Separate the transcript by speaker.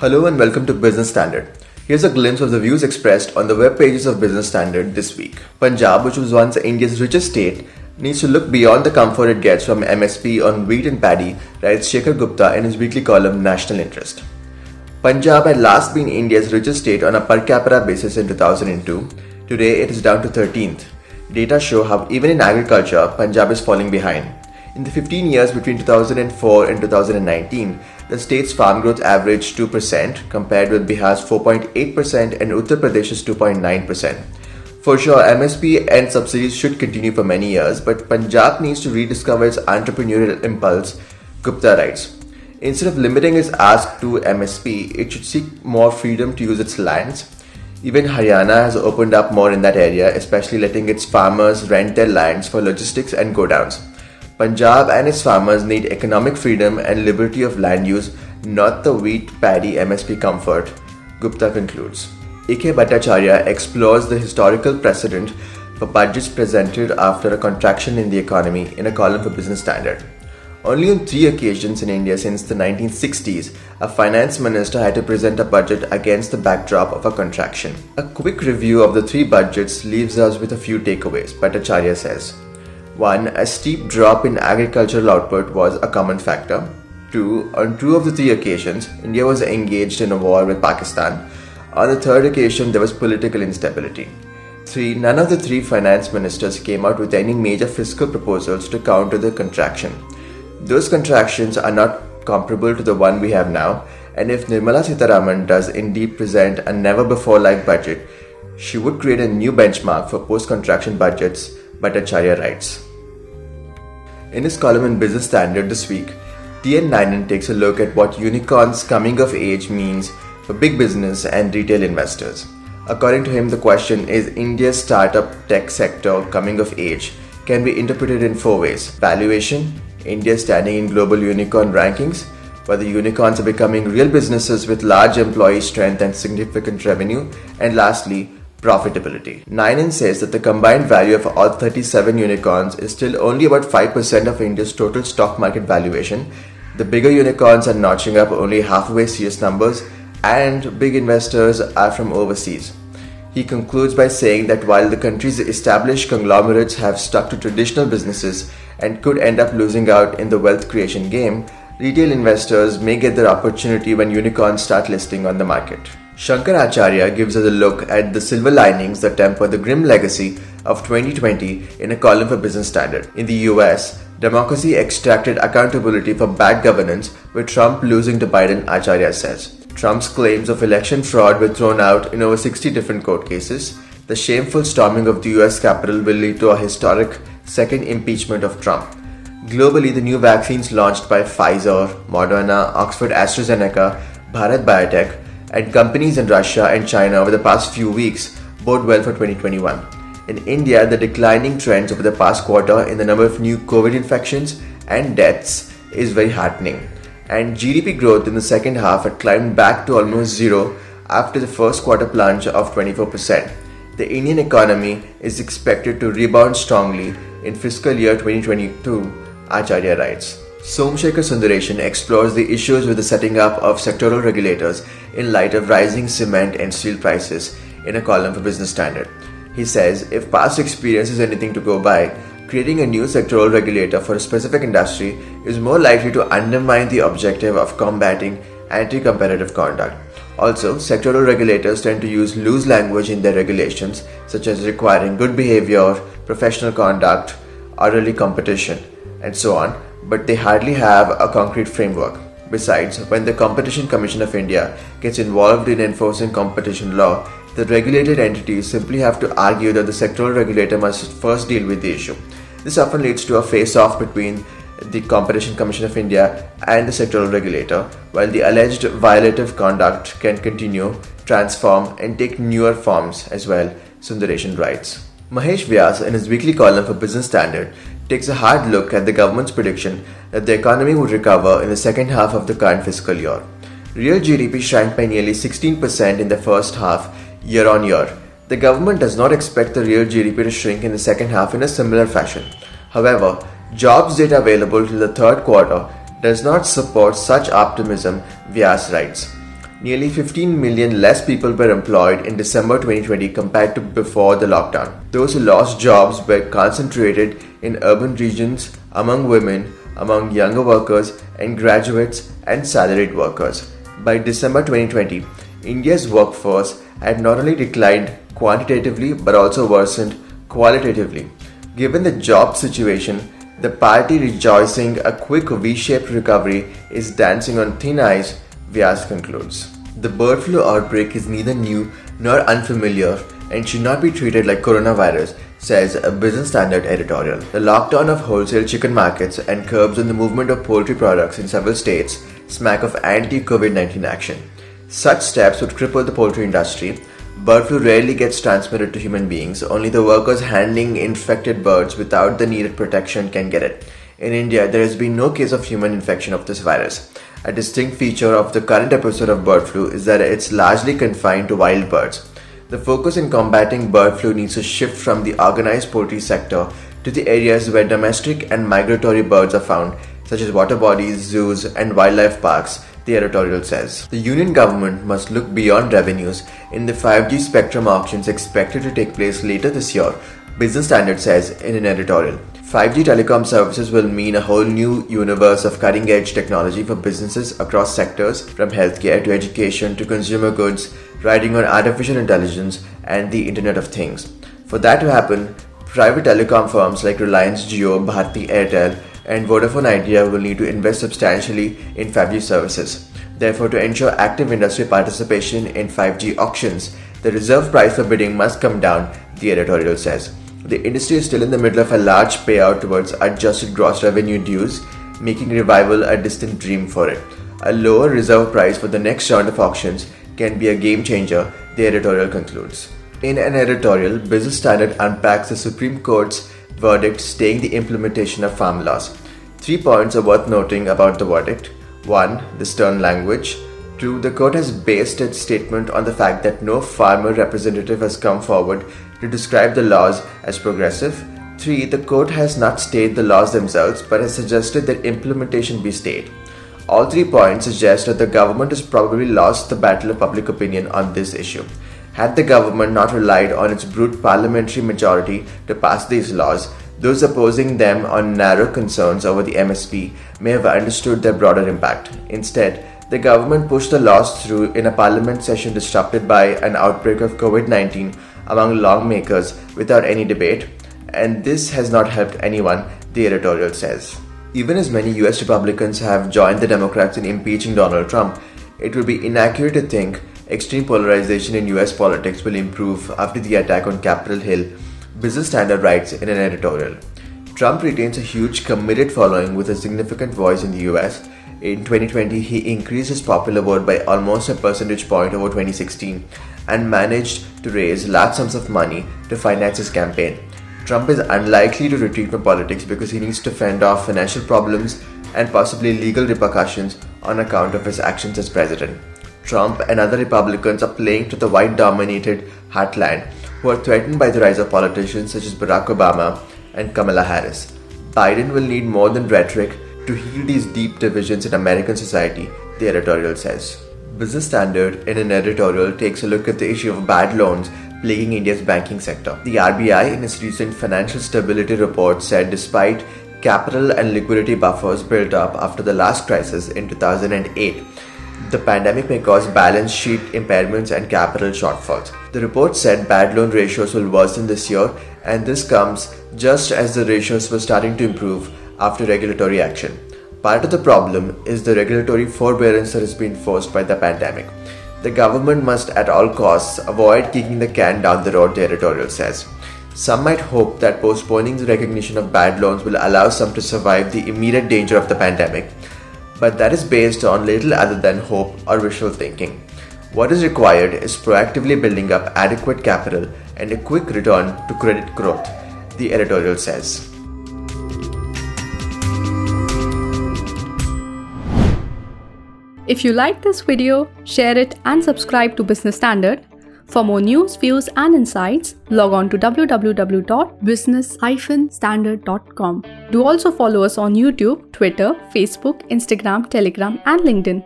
Speaker 1: Hello and welcome to Business Standard. Here's a glimpse of the views expressed on the web pages of Business Standard this week. Punjab, which was once India's richest state, needs to look beyond the comfort it gets from MSP on wheat and paddy, writes Shekhar Gupta in his weekly column National Interest. Punjab had last been India's richest state on a per capita basis in 2002. Today it is down to 13th. Data show how even in agriculture, Punjab is falling behind. In the 15 years between 2004 and 2019, the state's farm growth averaged 2% compared with Bihar's 4.8% and Uttar Pradesh's 2.9%. For sure, MSP and subsidies should continue for many years, but Punjab needs to rediscover its entrepreneurial impulse, Gupta writes. Instead of limiting its ask to MSP, it should seek more freedom to use its lands. Even Haryana has opened up more in that area, especially letting its farmers rent their lands for logistics and godowns. Punjab and its farmers need economic freedom and liberty of land use, not the wheat paddy MSP comfort, Gupta concludes. A.K. Bhattacharya explores the historical precedent for budgets presented after a contraction in the economy in a column for Business Standard. Only on 3 occasions in India since the 1960s, a finance minister had to present a budget against the backdrop of a contraction. A quick review of the 3 budgets leaves us with a few takeaways, Bhattacharya says. 1. A steep drop in agricultural output was a common factor. 2. On 2 of the 3 occasions, India was engaged in a war with Pakistan. On the 3rd occasion, there was political instability. 3. None of the 3 finance ministers came out with any major fiscal proposals to counter the contraction. Those contractions are not comparable to the one we have now, and if Nirmala Sitharaman does indeed present a never-before-like budget, she would create a new benchmark for post-contraction budgets, Bhattacharya writes. In his column in Business Standard this week, T.N. Nayanan takes a look at what unicorns coming of age means for big business and retail investors. According to him, the question is India's startup tech sector coming of age can be interpreted in 4 ways. Valuation, India standing in global unicorn rankings, whether unicorns are becoming real businesses with large employee strength and significant revenue, and lastly, profitability. Nayanan says that the combined value of all 37 unicorns is still only about 5% of India's total stock market valuation. The bigger unicorns are notching up only halfway CS numbers, and big investors are from overseas. He concludes by saying that while the country's established conglomerates have stuck to traditional businesses and could end up losing out in the wealth creation game, retail investors may get their opportunity when unicorns start listing on the market. Shankar Acharya gives us a look at the silver linings that temper the grim legacy of 2020 in a column for Business Standard. In the US, democracy extracted accountability for bad governance, with Trump losing to Biden, Acharya says. Trump's claims of election fraud were thrown out in over 60 different court cases. The shameful storming of the US Capitol will lead to a historic second impeachment of Trump. Globally, the new vaccines launched by Pfizer, Moderna, Oxford AstraZeneca, Bharat Biotech, and companies in Russia and China over the past few weeks bode well for 2021. In India, the declining trends over the past quarter in the number of new COVID infections and deaths is very heartening. And GDP growth in the second half had climbed back to almost zero after the first quarter plunge of 24%. The Indian economy is expected to rebound strongly in fiscal year 2022, Acharya writes. Somsekhar Sundaresan explores the issues with the setting up of sectoral regulators in light of rising cement and steel prices in a column for Business Standard. He says if past experience is anything to go by, creating a new sectoral regulator for a specific industry is more likely to undermine the objective of combating anti-competitive conduct. Also, sectoral regulators tend to use loose language in their regulations, such as requiring good behavior, professional conduct, orderly competition, and so on, but they hardly have a concrete framework. Besides, when the Competition Commission of India gets involved in enforcing competition law, the regulated entities simply have to argue that the sectoral regulator must first deal with the issue. This often leads to a face-off between the Competition Commission of India and the sectoral regulator, while the alleged violative conduct can continue, transform, and take newer forms as well, Sundaresan writes. Mahesh Vyas, in his weekly column for Business Standard, takes a hard look at the government's prediction that the economy would recover in the second half of the current fiscal year. Real GDP shrank by nearly 16% in the first half, year on year. The government does not expect the real GDP to shrink in the second half in a similar fashion. However, jobs data available till the third quarter does not support such optimism, Vyas writes. Nearly 15 million less people were employed in December 2020 compared to before the lockdown. Those who lost jobs were concentrated in urban regions, among women, among younger workers and graduates and salaried workers. By December 2020, India's workforce had not only declined quantitatively but also worsened qualitatively. Given the job situation, the party rejoicing a quick V-shaped recovery is dancing on thin ice, Vyas concludes. The bird flu outbreak is neither new nor unfamiliar and should not be treated like coronavirus, says a Business Standard editorial. The lockdown of wholesale chicken markets and curbs on the movement of poultry products in several states smack of anti-COVID-19 action. Such steps would cripple the poultry industry. Bird flu rarely gets transmitted to human beings. Only the workers handling infected birds without the needed protection can get it. In India, there has been no case of human infection of this virus. A distinct feature of the current episode of bird flu is that it's largely confined to wild birds. The focus in combating bird flu needs to shift from the organized poultry sector to the areas where domestic and migratory birds are found, such as water bodies, zoos, and wildlife parks, the editorial says. The union government must look beyond revenues in the 5G spectrum auctions expected to take place later this year, Business Standard says in an editorial. 5G telecom services will mean a whole new universe of cutting-edge technology for businesses across sectors, from healthcare to education to consumer goods, riding on artificial intelligence and the Internet of Things. For that to happen, private telecom firms like Reliance Jio, Bharti Airtel, and Vodafone Idea will need to invest substantially in 5G services. Therefore, to ensure active industry participation in 5G auctions, the reserve price for bidding must come down, the editorial says. The industry is still in the middle of a large payout towards adjusted gross revenue dues, making revival a distant dream for it. A lower reserve price for the next round of auctions can be a game changer, the editorial concludes. In an editorial, Business Standard unpacks the Supreme Court's verdict staying the implementation of farm laws. 3 points are worth noting about the verdict. 1. The stern language. 2. The court has based its statement on the fact that no farmer representative has come forward to describe the laws as progressive. 3. The court has not stayed the laws themselves but has suggested that implementation be stayed. All 3 points suggest that the government has probably lost the battle of public opinion on this issue. Had the government not relied on its brute parliamentary majority to pass these laws, those opposing them on narrow concerns over the MSP may have understood their broader impact. Instead, the government pushed the laws through in a parliament session disrupted by an outbreak of COVID-19 among lawmakers without any debate, and this has not helped anyone, the editorial says. Even as many US Republicans have joined the Democrats in impeaching Donald Trump, it would be inaccurate to think extreme polarization in US politics will improve after the attack on Capitol Hill, Business Standard writes in an editorial. Trump retains a huge committed following with a significant voice in the US. In 2020, he increased his popular vote by almost a percentage point over 2016 and managed to raise large sums of money to finance his campaign. Trump is unlikely to retreat from politics because he needs to fend off financial problems and possibly legal repercussions on account of his actions as president. Trump and other Republicans are playing to the white-dominated heartland, who are threatened by the rise of politicians such as Barack Obama and Kamala Harris. Biden will need more than rhetoric to heal these deep divisions in American society, the editorial says. Business Standard, in an editorial, takes a look at the issue of bad loans plaguing India's banking sector. The RBI, in its recent financial stability report, said despite capital and liquidity buffers built up after the last crisis in 2008, the pandemic may cause balance sheet impairments and capital shortfalls. The report said bad loan ratios will worsen this year, and this comes just as the ratios were starting to improve after regulatory action. Part of the problem is the regulatory forbearance that has been forced by the pandemic. The government must at all costs avoid kicking the can down the road, the editorial says. Some might hope that postponing the recognition of bad loans will allow some to survive the immediate danger of the pandemic, but that is based on little other than hope or wishful thinking. What is required is proactively building up adequate capital and a quick return to credit growth, the editorial says.
Speaker 2: If you like this video, share it and subscribe to Business Standard. For more news, views and insights, log on to www.business-standard.com. Do also follow us on YouTube, Twitter, Facebook, Instagram, Telegram and LinkedIn.